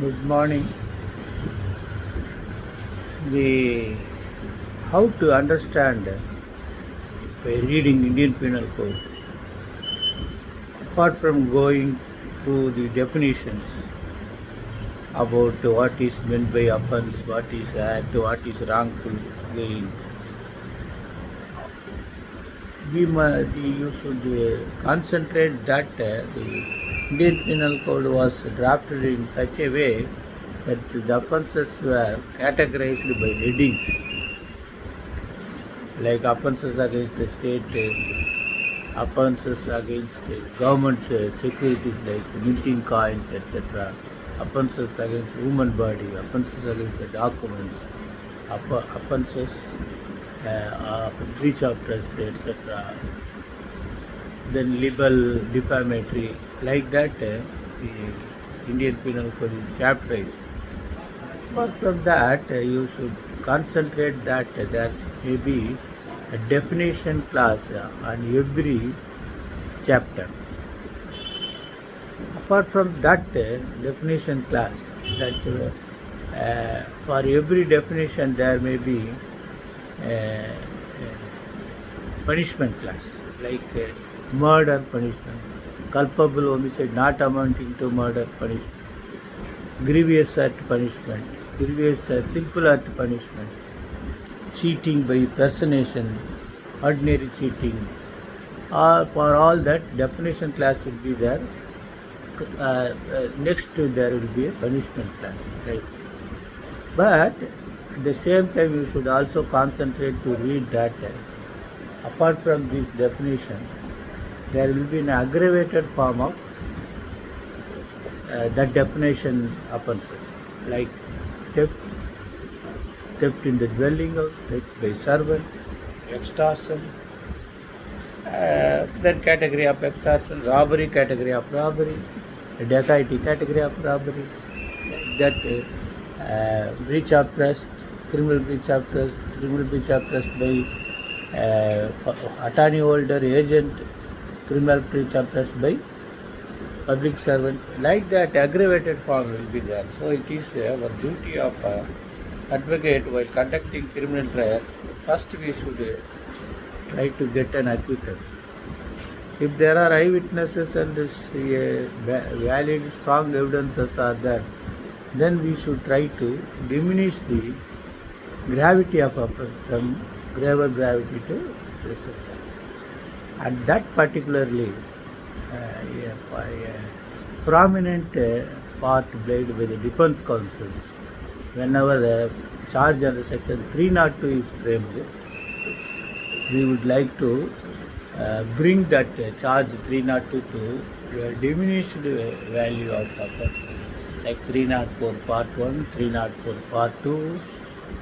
Good morning. We how to understand by reading Indian Penal Code. Apart from going through the definitions about what is meant by offence, what is act, what is wrongful gain, you should concentrate that the Indian Penal Code was drafted in such a way that the offences were categorized by headings, like offences against the state, offences against government securities like minting coins, etc., offences against human body, offences against the documents, offences of breach of trust, etc., then libel, defamatory, like that. The Indian Penal Code is chapterized. Apart from that, you should concentrate that there may be a definition class on every chapter. Apart from that definition class, that for every definition there may be a punishment class, like murder punishment, culpable homicide not amounting to murder punishment, grievous act punishment, grievous act, simple act punishment, cheating by personation, ordinary cheating. For all that, definition class will be there. Next to there will be a punishment class. Right? But at the same time, you should also concentrate to read that. Apart from this definition, there will be an aggravated form of that definition offences, like theft, theft in the dwelling house, theft by servant, extortion, then category of extortion, robbery, category of robbery, dacoity, category of robberies, like that, breach of trust, criminal breach of trust by attorney holder, agent, criminal breach of trust by public servant, like that aggravated form will be there. So it is our duty of advocate while conducting criminal trial, first we should try to get an acquittal. If there are eyewitnesses and valid strong evidences are there, then we should try to diminish the gravity of offence from graver gravity to lesser gravity. And that particularly a prominent part played by the defense counsels whenever a charge under section 302 is framed. We would like to bring that charge 302 to a diminished value of offences, like 304 part 1, 304 part 2,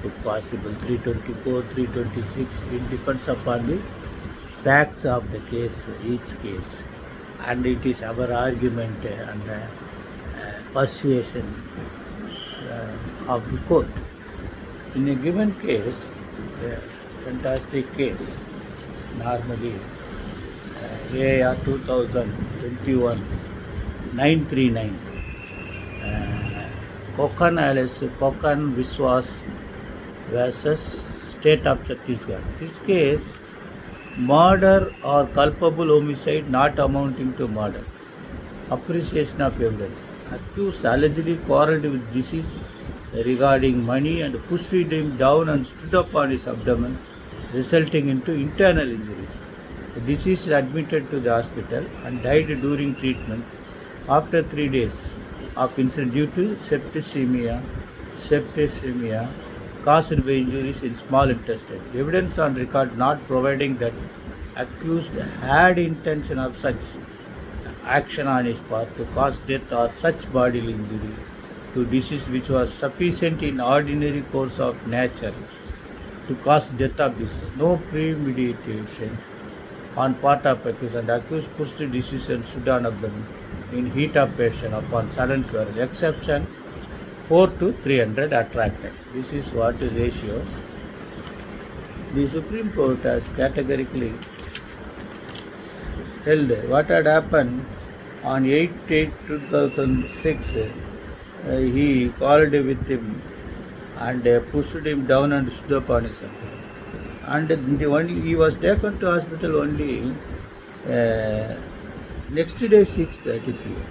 if possible 324, 326. It depends upon the facts of the case, each case, and it is our argument and persuasion of the court. In a given case, a fantastic case, normally AR 2021 939, Kokan alias Kokan Viswas versus State of Chhattisgarh. This case, murder or culpable homicide not amounting to murder. Appreciation of evidence. Accused allegedly quarreled with deceased regarding money and pushed him down and stood up on his abdomen, resulting into internal injuries. The deceased admitted to the hospital and died during treatment after 3 days of incident due to septicemia caused by injuries in small intestine. Evidence on record not providing that accused had intention of such action on his part to cause death or such bodily injury to deceased which was sufficient in ordinary course of nature to cause death of deceased. No premeditation on part of accused, and accused pushed deceased and stood on abdomen in heat of passion upon sudden quarrel. Exception 4 to 300 attracted. This is what is ratio. The Supreme Court has categorically held what had happened on 8/8/2006. he called with him and pushed him down and stood upon his head. And he was taken to hospital only next day 6:30 p.m.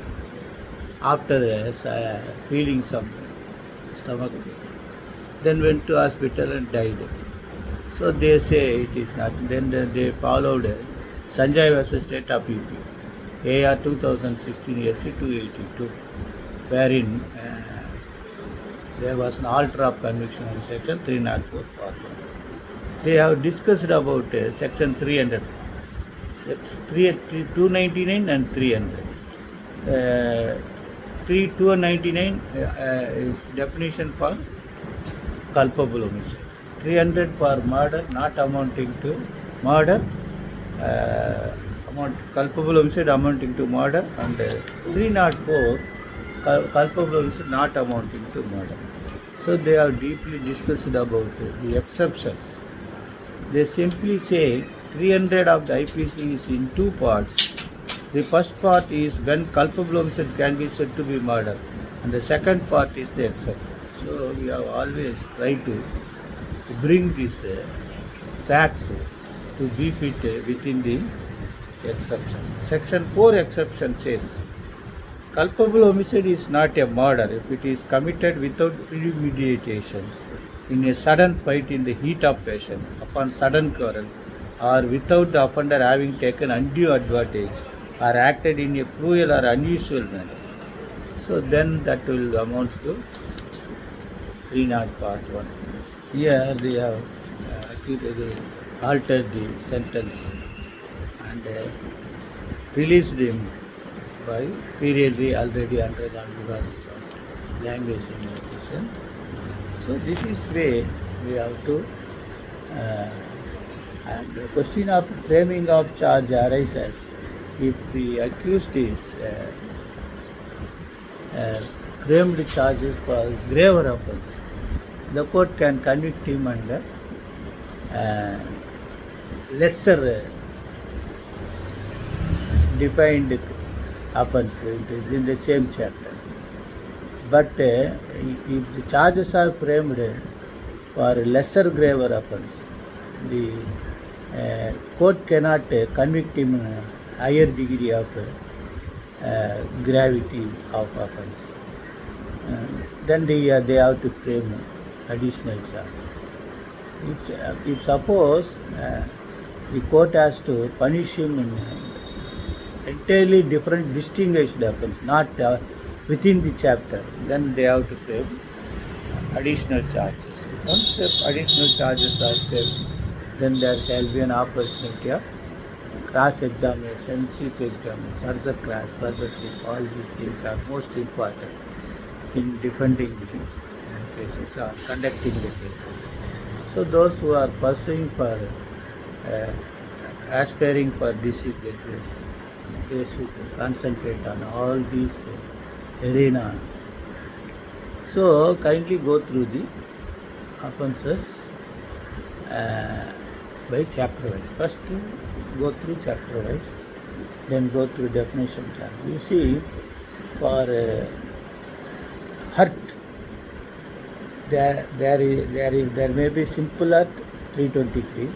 after feeling some stomach pain. Then went to hospital and died. So they say it is not. Then they followed Sanjay versus State of UP, AR 2016 SC 282, wherein there was an alter of conviction on section 304 part 1. They have discussed about section 300, 299 and 300. 299 is definition for culpable homicide. 300 for murder not amounting to murder, culpable homicide amounting to murder, and 304 culpable homicide not amounting to murder. So they have deeply discussed about the exceptions. They simply say 300 of the IPC is in two parts. The first part is when culpable homicide can be said to be murder, and the second part is the exception. So we have always tried to bring these facts to be fit within the exception. Section 4 exception says culpable homicide is not a murder if it is committed without premeditation, in a sudden fight in the heat of passion, upon sudden quarrel, or without the offender having taken undue advantage or acted in a cruel or unusual manner. So then that will amount to 300 part 1. Here they have they altered the sentence and released him by periodly already undergone because he was languishing in prison. So this is way we have to and the question of framing of charge arises if the accused is framed charges for graver offence. The court can convict him under lesser defined offence in the same chapter. But if the charges are framed for lesser graver offence, the court cannot convict him in a higher degree of gravity of offence. Then they have to frame additional charge. If suppose the court has to punish him in entirely different distinguished offence, not within the chapter, then they have to frame additional charges. Once additional charges are framed, then there shall be an opportunity of cross-examination, chief examination, further class, further chief. All these things are most important in defending the cases or conducting the cases. So those who are pursuing for aspiring for district judges, they should concentrate on all these arena. So kindly go through the offences by chapter wise. First go through chapter wise, then go through definition class. You see, for hurt, there may be simple hurt 323,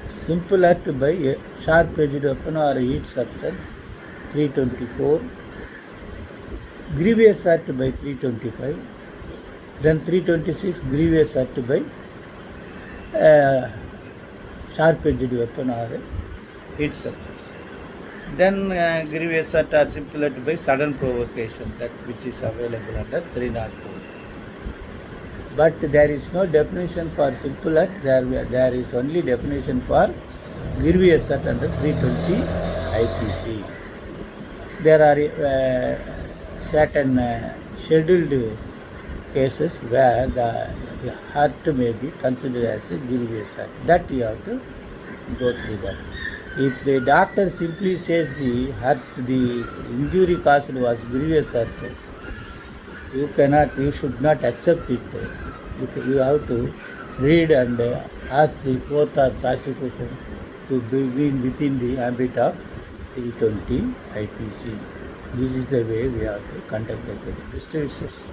simple hurt by a sharp-edged weapon or heat substance 324, grievous hurt by 325, then 326 grievous hurt by sharp-edged weapon or heat substance. Then grievous hurt or simple hurt by sudden provocation, that which is available under 304. But there is no definition for simple hurt, there is only definition for grievous hurt under 320 IPC. There are certain scheduled cases where the hurt may be considered as a grievous hurt. That you have to go through that. If the doctor simply says the injury caused was grievous hurt, you should not accept it. You have to read and ask the court or prosecution to be within the ambit of 320 IPC. This is the way we have to conduct the case. Best wishes.